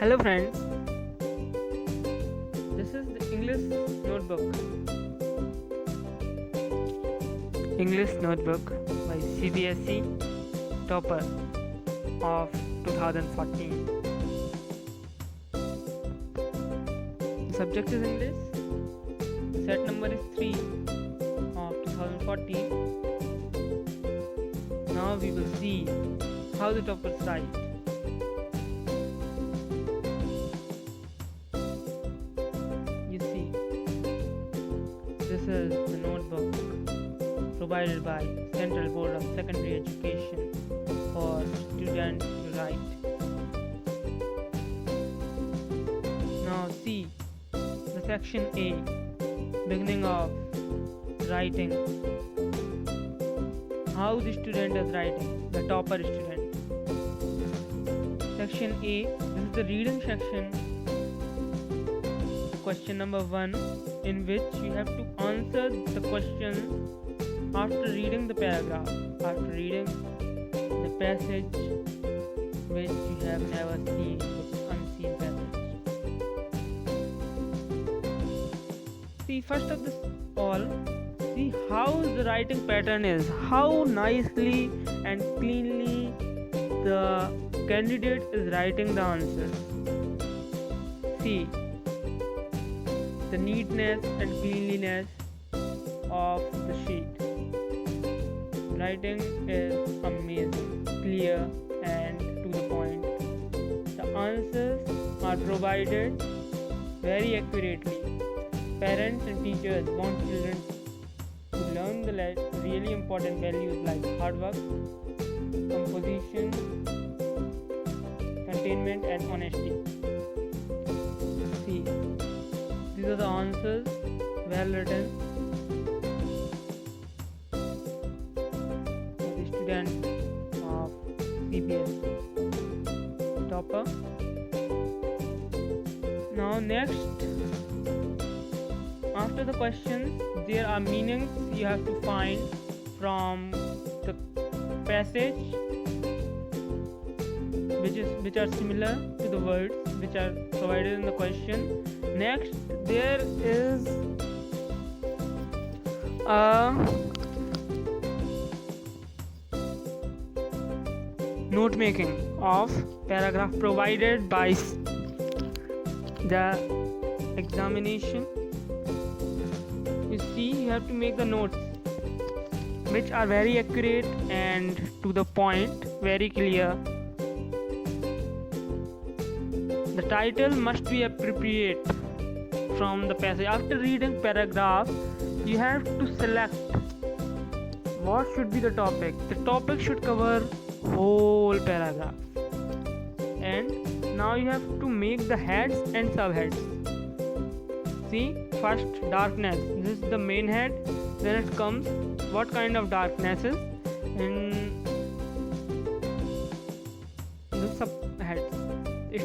Hello friends, this is the English Notebook. English Notebook by CBSE Topper of 2014. The subject is English. The set number is 3 of 2014. Now we will see how the toppers write. You see, this is the notebook provided by Central Board of Secondary Education for students to write. Now see the section A, beginning of writing. How the student is writing, the topper student. Section A, this is the reading section. Question number 1, in which you have to answer the questions after reading the paragraph, after reading the passage which you have never seen, which is unseen passage. See, first of this all, see how the writing pattern is, how nicely and cleanly the candidate is writing the answers. See the neatness and cleanliness of the sheet. Writing is amazing, clear and to the point. The answers are provided very accurately. Parents and teachers want children to learn the really important values like hard work, composition, containment and honesty. See, these are the answers, well written. The student of CBSE Topper. Now next, after the questions, there are meanings you have to find from the passage which are similar to the words which are provided in the question. Next, there is a note making of paragraph provided by the examination. You see, you have to make the notes which are very accurate and to the point, very clear. The title must be appropriate from the passage. After reading paragraph, you have to select what should be the topic. The topic should cover whole paragraph. And now you have to make the heads and subheads. See, first darkness. This is the main head. Then it comes what kind of darknesses and the subheads.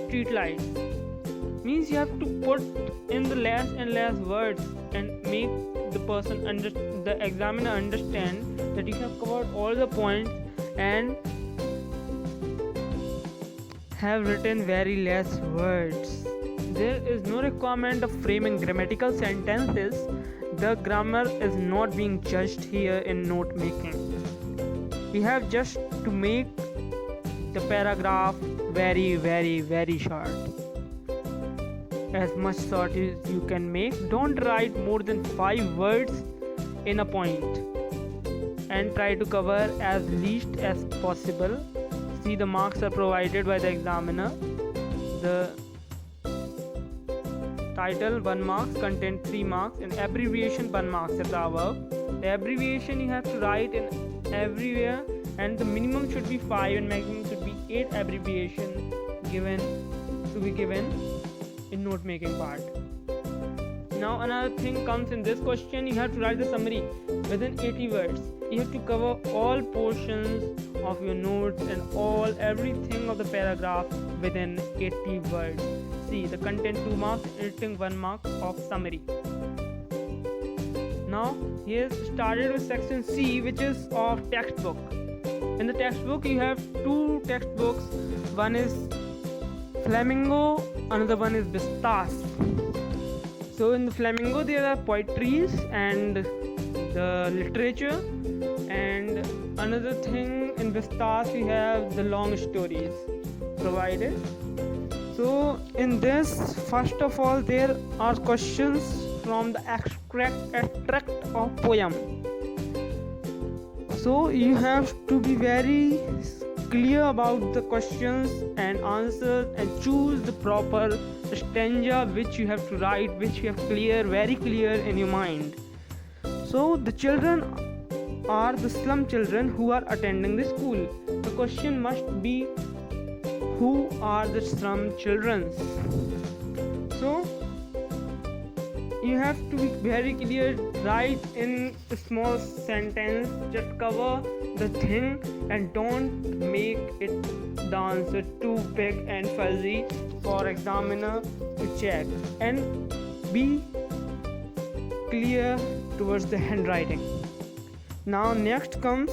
Street lights means you have to put in the less and less words and make the person the examiner understand that you have covered all the points and have written very less words. There is no requirement of framing grammatical sentences. The grammar is not being judged here in note making. We have just to make the paragraph very, very, very short. As much short as you can make. Don't write more than 5 words in a point and try to cover as least as possible. See, the marks are provided by the examiner. The title 1 marks, content 3 marks, and abbreviation 1 marks at the above. The abbreviation you have to write in everywhere, and the minimum should be 5 and maximum should be 8 abbreviation to be given in note making part. Now another thing comes in this question, you have to write the summary within 80 words. You have to cover all portions of your notes and everything of the paragraph within 80 words. See, the content 2 marks, editing 1 mark of summary. Now here started with section C, which is of textbook. In the textbook you have 2 textbooks. One is Flamingo, another one is Vistas. So in the Flamingo there are poetries and the literature, and another thing in Vistas we have the long stories provided. So in this, first of all, there are questions from the extract of poem. So you have to be very clear about the questions and answers and choose the proper stanza which you have to write, which you have very clear in your mind. So the children are the slum children who are attending the school. The question must be, who are the slum children? So you have to be very clear, write in a small sentence, just cover the thing and don't make it the answer too big and fuzzy for examiner to check, and be clear towards the handwriting. Now next comes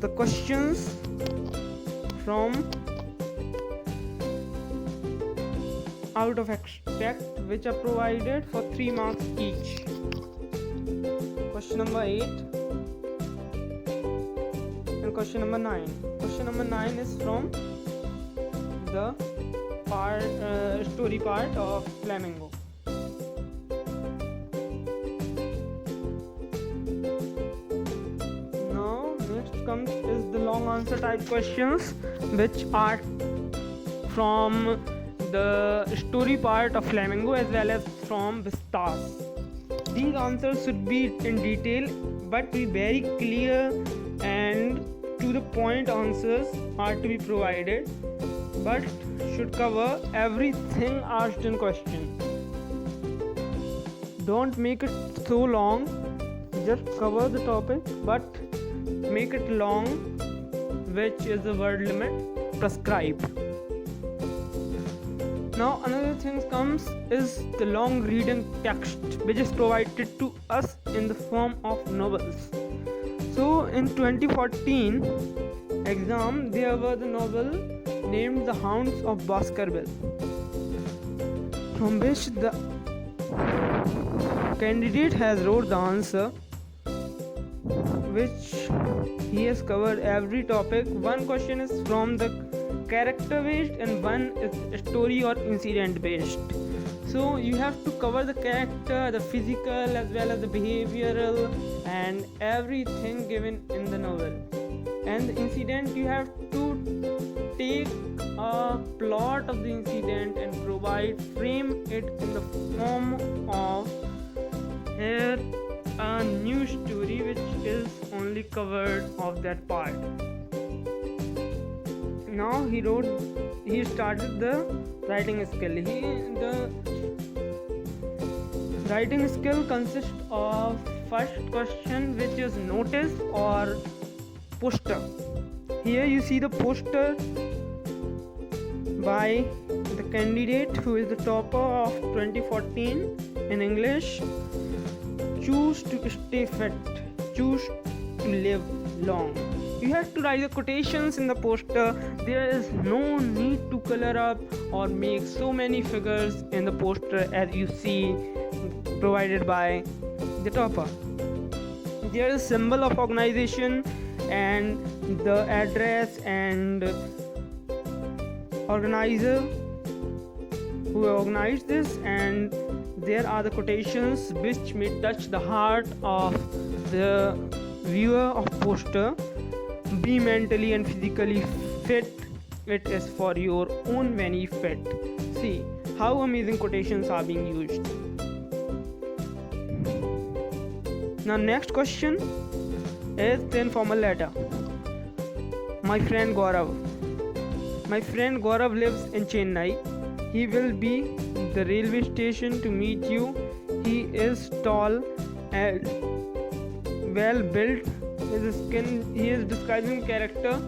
the questions from out of extract, which are provided for 3 marks each. Question number 8 and question number 9. Question number 9 is from the story part of Flamingo. Now next comes is the long answer type questions, which are from the story part of Flamingo as well as from Vistas. These answers should be in detail but be very clear and to the point. Answers are to be provided but should cover everything asked in question. Don't make it so long, just cover the topic but make it long, which is the word limit prescribed. Now another thing comes is the long reading text, which is provided to us in the form of novels. So in 2014 exam there was a novel named The Hounds of Baskerville, from which the candidate has wrote the answer, which he has covered every topic. One question is from the character based and one is story or incident based. So you have to cover the character, the physical as well as the behavioral and everything given in the novel. And the incident, you have to take a plot of the incident and frame it in the form of here a new story which is only covered of that part. Now he started the writing skill. The writing skill consists of first question, which is notice or poster. Here you see the poster by the candidate who is the topper of 2014 in English. Choose to stay fit, choose to live long. You have to write the quotations in the poster. There is no need to color up or make so many figures in the poster as you see provided by the topper. There is a symbol of organization and the address and organizer who organized this, and there are the quotations which may touch the heart of the viewer of poster. Be mentally and physically fit. It is for your own benefit. See how amazing quotations are being used. Now next question is the informal letter. My friend Gaurav. My friend Gaurav lives in Chennai. He will be the railway station to meet you. He is tall and well built. He is describing character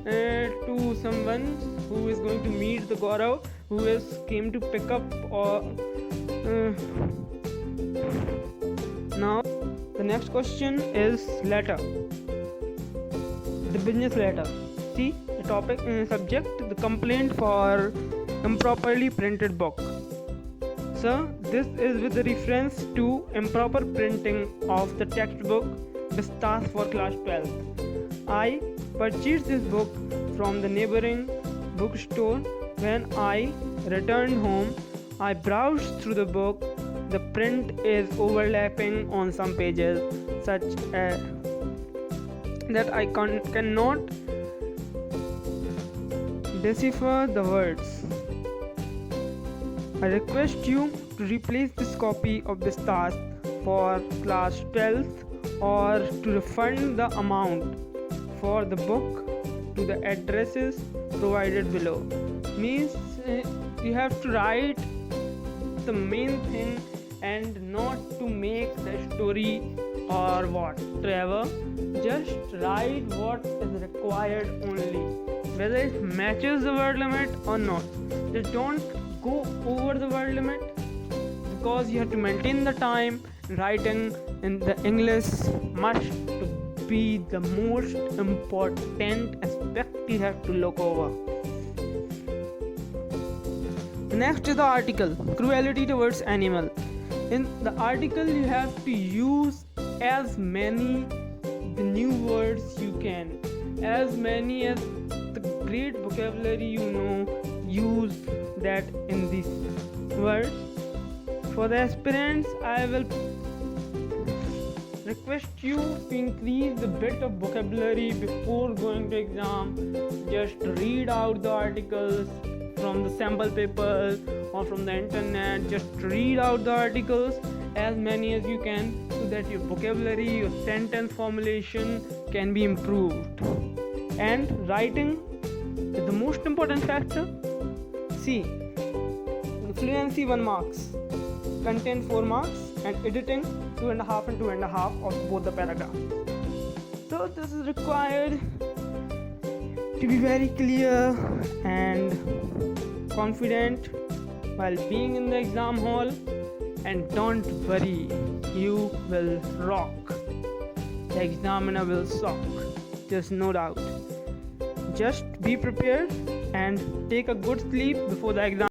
to someone who is going to meet the Gaurav, who is came to pick up or now The next question is letter. The business letter. See the topic subject, the complaint for improperly printed book. So this is with the reference to improper printing of the textbook Vistas for class 12. I purchased this book from the neighboring bookstore. When I returned home, I browsed through the book. The print is overlapping on some pages, such that I cannot decipher the words. I request you to replace this copy of Vistas for class 12 or to refund the amount for the book to the addresses provided below. Means you have to write the main thing and not to make the story or whatever. Just write what is required only, whether it matches the word limit or not. Just don't go over the word limit, because you have to maintain the time. Writing in the English must to be the most important aspect you have to look over. Next is the article, cruelty towards animal. In the article you have to use as many the new words you can, as many as the great vocabulary you know, use that in these words. For the aspirants, I will request you to increase the bit of vocabulary before going to exam. Just read out the articles from the sample papers or from the internet. Just read out the articles as many as you can, so that your vocabulary, your sentence formulation can be improved. And writing is the most important factor. See, fluency 1 marks, content 4 marks, and editing 2.5 and 2.5 of both the paragraphs. So this is required to be very clear and confident while being in the exam hall. And don't worry, you will rock. The examiner will suck, there's no doubt. Just be prepared and take a good sleep before the exam.